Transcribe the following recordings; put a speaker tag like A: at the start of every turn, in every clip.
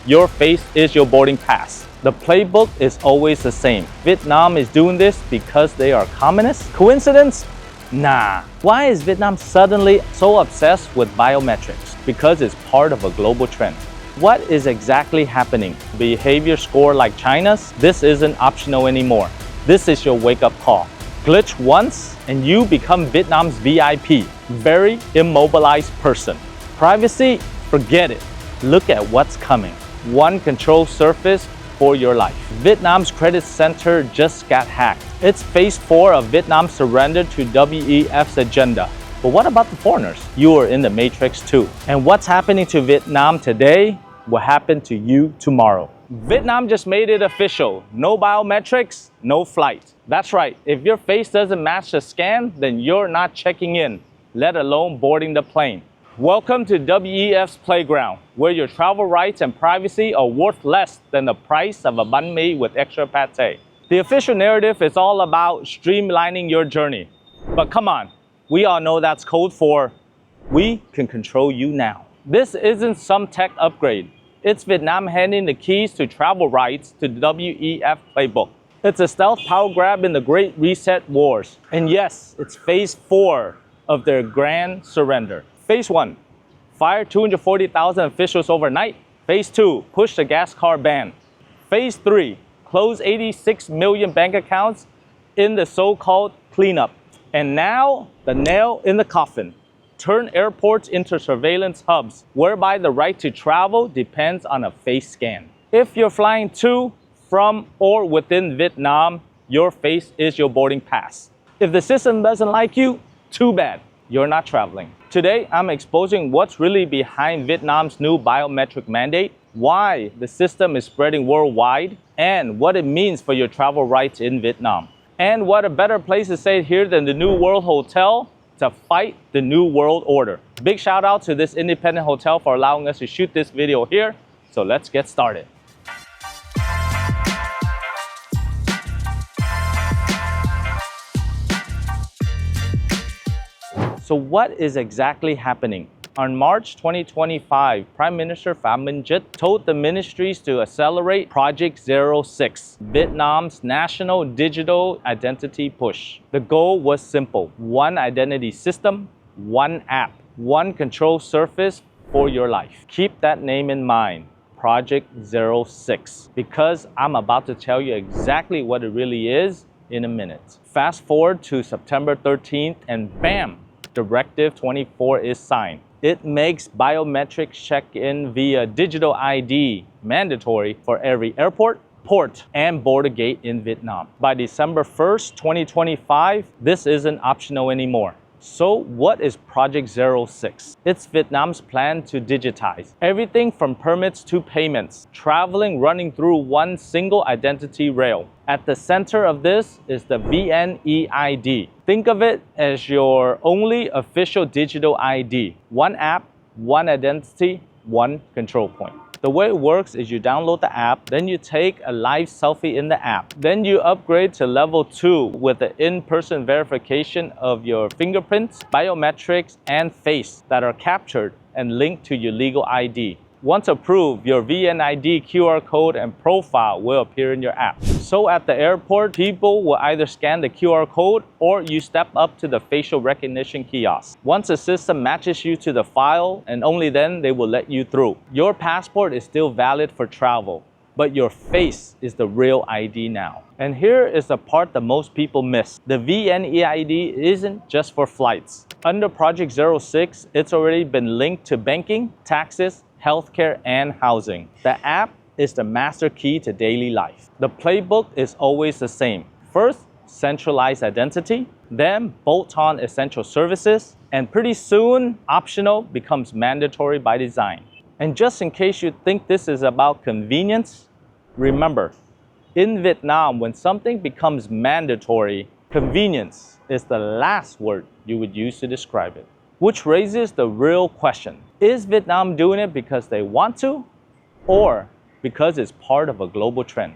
A: your face is your boarding pass. The playbook is always the same. Vietnam is doing this because they are communists? Coincidence? Nah. Why is Vietnam suddenly so obsessed with biometrics? Because it's part of a global trend. What is exactly happening? Behavior score like China's? This isn't optional anymore. This is your wake-up call. Glitch once and you become Vietnam's VIP, very immobilized person. Privacy? Forget it. Look at what's coming. One control surface for your life. Vietnam's credit center just got hacked. It's phase 4 of Vietnam's surrender to WEF's agenda. But what about the foreigners? You are in the matrix too. And what's happening to Vietnam today will happen to you tomorrow. Vietnam just made it official. No biometrics, no flight. That's right. If your face doesn't match the scan, then you're not checking in, let alone boarding the plane. Welcome to WEF's playground, where your travel rights and privacy are worth less than the price of a banh mi with extra pate. The official narrative is all about streamlining your journey. But come on, we all know that's code for we can control you now. This isn't some tech upgrade. It's Vietnam handing the keys to travel rights to the WEF playbook. It's a stealth power grab in the Great Reset Wars. And yes, it's phase 4 of their grand surrender. Phase 1, fire 240,000 officials overnight. Phase 2, push the gas car ban. Phase 3, close 86 million bank accounts in the so-called cleanup. And now, the nail in the coffin. Turn airports into surveillance hubs, whereby the right to travel depends on a face scan. If you're flying to, from, or within Vietnam, your face is your boarding pass. If the system doesn't like you, too bad. You're not traveling. Today, I'm exposing what's really behind Vietnam's new biometric mandate, why the system is spreading worldwide, and what it means for your travel rights in Vietnam. And what a better place to stay here than the New World Hotel to fight the New World Order. Big shout out to this independent hotel for allowing us to shoot this video here. So let's get started. So what is exactly happening? On March 2025, Prime Minister Pham Minh Chích told the ministries to accelerate Project 06, Vietnam's national digital identity push. The goal was simple: one identity system, one app, one control surface for your life. Keep that name in mind, Project 06, because I'm about to tell you exactly what it really is in a minute. Fast forward to September 13th and bam! Directive 24 is signed. It makes biometric check-in via digital ID mandatory for every airport, port, and border gate in Vietnam. By December 1st, 2025, this isn't optional anymore. So what is Project 06? It's Vietnam's plan to digitize everything from permits to payments, traveling running through one single identity rail. At the center of this is the VNeID. Think of it as your only official digital ID. One app, one identity, one control point. The way it works is you download the app, then you take a live selfie in the app. Then you upgrade to level 2 with the in-person verification of your fingerprints, biometrics, and face that are captured and linked to your legal ID. Once approved, your VNeID QR code and profile will appear in your app. So at the airport, people will either scan the QR code or you step up to the facial recognition kiosk. Once the system matches you to the file, and only then they will let you through. Your passport is still valid for travel, but your face is the real ID now. And here is the part that most people miss. The VNeID isn't just for flights. Under Project 06, it's already been linked to banking, taxes, healthcare, and housing. The app is the master key to daily life. The playbook is always the same. First, centralized identity, then bolt on essential services, and pretty soon, optional becomes mandatory by design. And just in case you think this is about convenience, remember, in Vietnam, when something becomes mandatory, convenience is the last word you would use to describe it. Which raises the real question. Is Vietnam doing it because they want to, or because it's part of a global trend?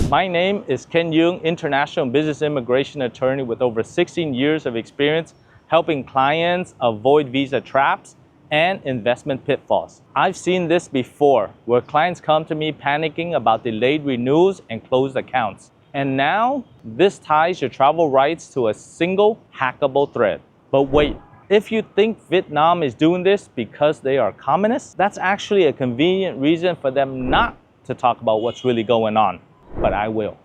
A: My name is Ken Duong, international business immigration attorney with over 16 years of experience helping clients avoid visa traps and investment pitfalls. I've seen this before, where clients come to me panicking about delayed renewals and closed accounts. And now, this ties your travel rights to a single hackable thread. But wait, if you think Vietnam is doing this because they are communists, that's actually a convenient reason for them not to talk about what's really going on. But I will.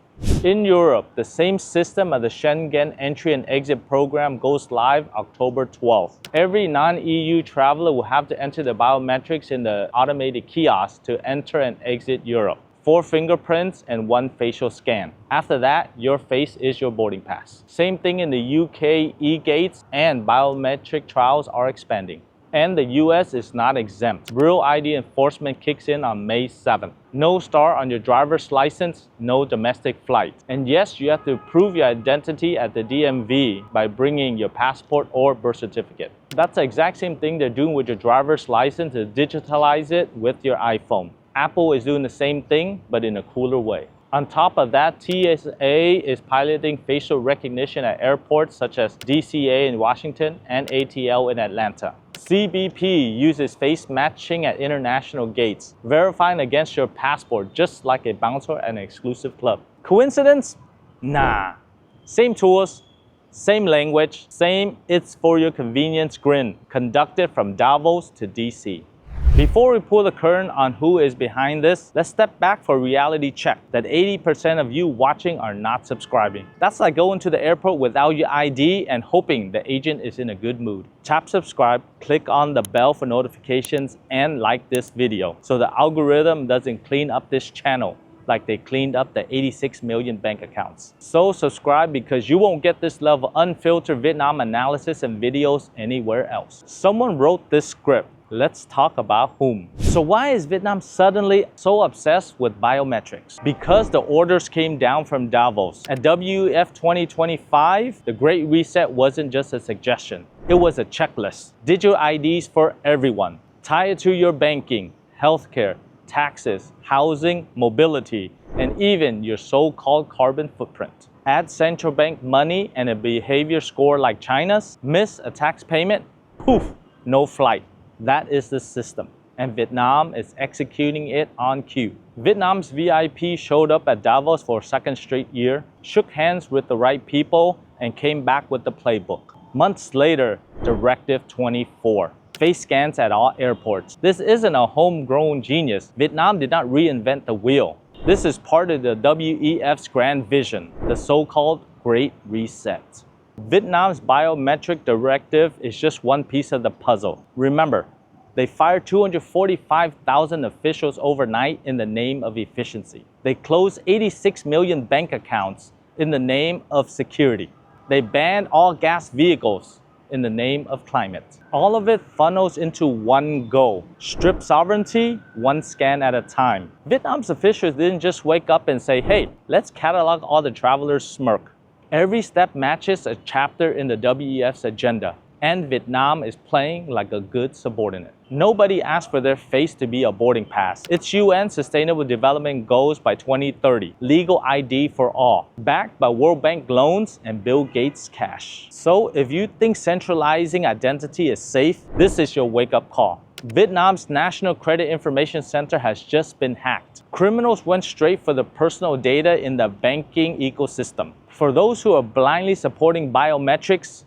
A: In Europe, the same system of the Schengen Entry and Exit program goes live October 12th. Every non-EU traveler will have to enter the biometrics in the automated kiosk to enter and exit Europe. 4 fingerprints and 1 facial scan. After that, your face is your boarding pass. Same thing in the UK e-gates, and biometric trials are expanding. And the US is not exempt. Real ID enforcement kicks in on May 7th. No star on your driver's license, no domestic flight. And yes, you have to prove your identity at the DMV by bringing your passport or birth certificate. That's the exact same thing they're doing with your driver's license to digitalize it with your iPhone. Apple is doing the same thing, but in a cooler way. On top of that, TSA is piloting facial recognition at airports such as DCA in Washington and ATL in Atlanta. CBP uses face matching at international gates, verifying against your passport just like a bouncer at an exclusive club. Coincidence? Nah. Same tools, same language, same it's for your convenience grin, conducted from Davos to DC. Before we pull the curtain on who is behind this, let's step back for a reality check that 80% of you watching are not subscribing. That's like going to the airport without your ID and hoping the agent is in a good mood. Tap subscribe, click on the bell for notifications, and like this video so the algorithm doesn't clean up this channel like they cleaned up the 86 million bank accounts. So subscribe because you won't get this level of unfiltered Vietnam analysis and videos anywhere else. Someone wrote this script. Let's talk about whom. So why is Vietnam suddenly so obsessed with biometrics? Because the orders came down from Davos. At WEF 2025, the Great Reset wasn't just a suggestion. It was a checklist. Digital IDs for everyone. Tie it to your banking, healthcare, taxes, housing, mobility, and even your so-called carbon footprint. Add central bank money and a behavior score like China's. Miss a tax payment? Poof, no flight. That is the system, and Vietnam is executing it on cue. Vietnam's VIP showed up at Davos for a second straight year, shook hands with the right people, and came back with the playbook. Months later, Directive 24. Face scans at all airports. This isn't a homegrown genius. Vietnam did not reinvent the wheel. This is part of the WEF's grand vision, the so-called Great Reset. Vietnam's biometric directive is just one piece of the puzzle. Remember, they fired 245,000 officials overnight in the name of efficiency. They closed 86 million bank accounts in the name of security. They banned all gas vehicles in the name of climate. All of it funnels into one goal: strip sovereignty, one scan at a time. Vietnam's officials didn't just wake up and say, hey, let's catalog all the travelers' smirk. Every step matches a chapter in the WEF's agenda, and Vietnam is playing like a good subordinate. Nobody asked for their face to be a boarding pass. It's UN Sustainable Development Goals by 2030, legal ID for all, backed by World Bank loans and Bill Gates cash. So if you think centralizing identity is safe, this is your wake-up call. Vietnam's National Credit Information Center has just been hacked. Criminals went straight for the personal data in the banking ecosystem. For those who are blindly supporting biometrics,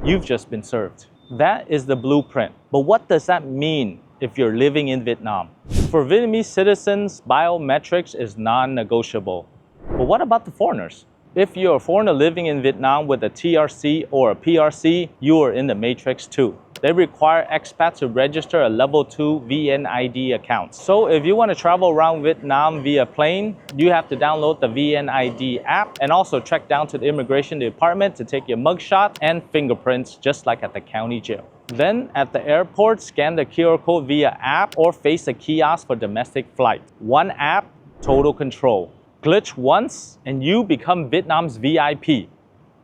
A: you've just been served. That is the blueprint. But what does that mean if you're living in Vietnam? For Vietnamese citizens, biometrics is non-negotiable. But what about the foreigners? If you're a foreigner living in Vietnam with a TRC or a PRC, you are in the matrix too. They require expats to register a level 2 VNeID account. So if you want to travel around Vietnam via plane, you have to download the VNeID app and also trek down to the immigration department to take your mugshot and fingerprints, just like at the county jail. Then at the airport, scan the QR code via app or face a kiosk for domestic flight. One app, total control. Glitch once and you become Vietnam's VIP.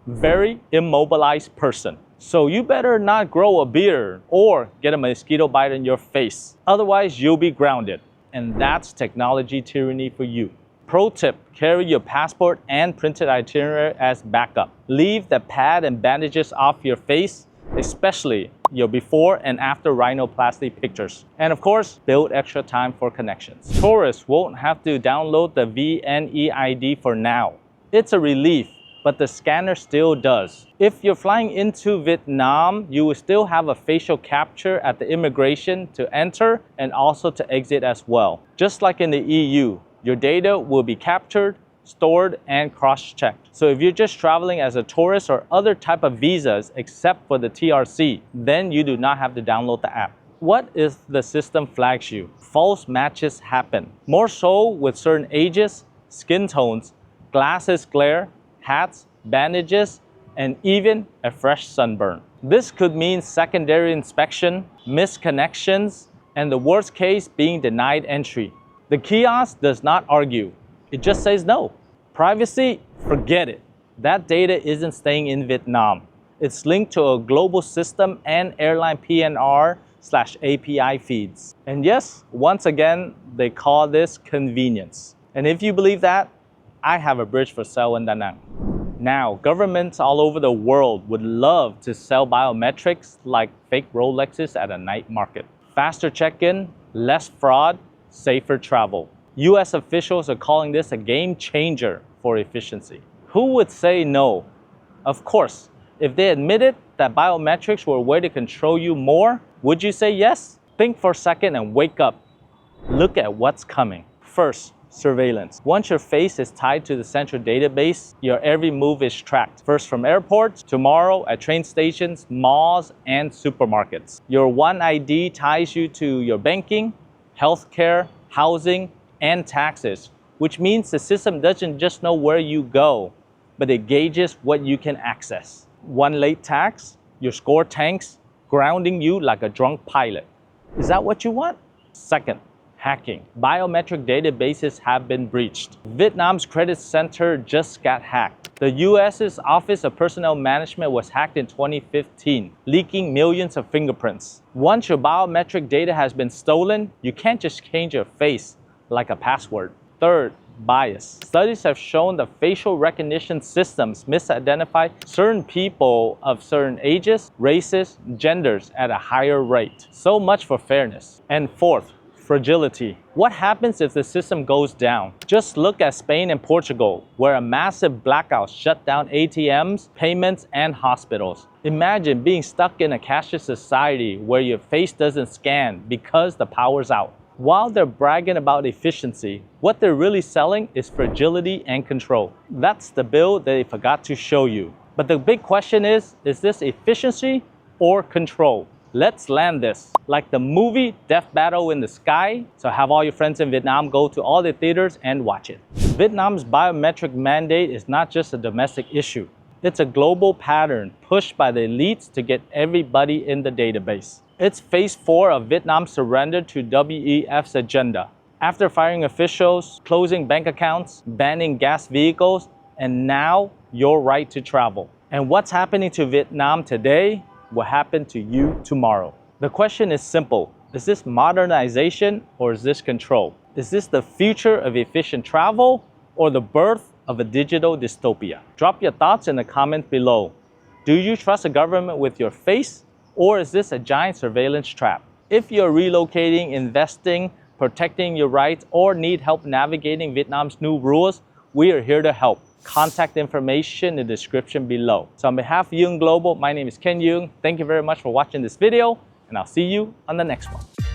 A: Very immobilized person. So you better not grow a beard or get a mosquito bite in your face. Otherwise, you'll be grounded. And that's technology tyranny for you. Pro tip, carry your passport and printed itinerary as backup. Leave the pad and bandages off your face, especially your before and after rhinoplasty pictures. And of course, build extra time for connections. Tourists won't have to download the VNeID for now. It's a relief, but the scanner still does. If you're flying into Vietnam, you will still have a facial capture at the immigration to enter and also to exit as well. Just like in the EU, your data will be captured, stored, and cross-checked. So if you're just traveling as a tourist or other type of visas except for the TRC, then you do not have to download the app. What if the system flags you? False matches happen. More so with certain ages, skin tones, glasses glare, hats, bandages, and even a fresh sunburn. This could mean secondary inspection, missed connections, and the worst case being denied entry. The kiosk does not argue. It just says no. Privacy, forget it. That data isn't staying in Vietnam. It's linked to a global system and airline PNR/API feeds. And yes, once again, they call this convenience. And if you believe that, I have a bridge for sale in Da Nang. Now, governments all over the world would love to sell biometrics like fake Rolexes at a night market. Faster check-in, less fraud, safer travel. US officials are calling this a game changer for efficiency. Who would say no? Of course, if they admitted that biometrics were a way to control you more, would you say yes? Think for a second and wake up. Look at what's coming. First, surveillance. Once your face is tied to the central database, your every move is tracked. First from airports, tomorrow at train stations, malls, and supermarkets. Your One ID ties you to your banking, healthcare, housing, and taxes, which means the system doesn't just know where you go, but it gauges what you can access. One late tax, your score tanks, grounding you like a drunk pilot. Is that what you want? Second, hacking. Biometric databases have been breached. Vietnam's credit center just got hacked. The US's Office of Personnel Management was hacked in 2015, leaking millions of fingerprints. Once your biometric data has been stolen, you can't just change your face like a password. Third, bias. Studies have shown that facial recognition systems misidentify certain people of certain ages, races, genders at a higher rate. So much for fairness. And fourth, fragility. What happens if the system goes down? Just look at Spain and Portugal, where a massive blackout shut down ATMs, payments, and hospitals. Imagine being stuck in a cashless society where your face doesn't scan because the power's out. While they're bragging about efficiency, what they're really selling is fragility and control. That's the bill they forgot to show you. But the big question is this efficiency or control? Let's land this. Like the movie Death Battle in the Sky, so have all your friends in Vietnam go to all the theaters and watch it. Vietnam's biometric mandate is not just a domestic issue. It's a global pattern pushed by the elites to get everybody in the database. It's phase 4 of Vietnam's surrender to WEF's agenda. After firing officials, closing bank accounts, banning gas vehicles, and now your right to travel. And what's happening to Vietnam today will happen to you tomorrow. The question is simple. Is this modernization or is this control? Is this the future of efficient travel or the birth of a digital dystopia? Drop your thoughts in the comments below. Do you trust a government with your face? Or is this a giant surveillance trap? If you're relocating, investing, protecting your rights, or need help navigating Vietnam's new rules, we are here to help. Contact information in the description below. So on behalf of Duong Global, my name is Ken Duong. Thank you very much for watching this video, and I'll see you on the next one.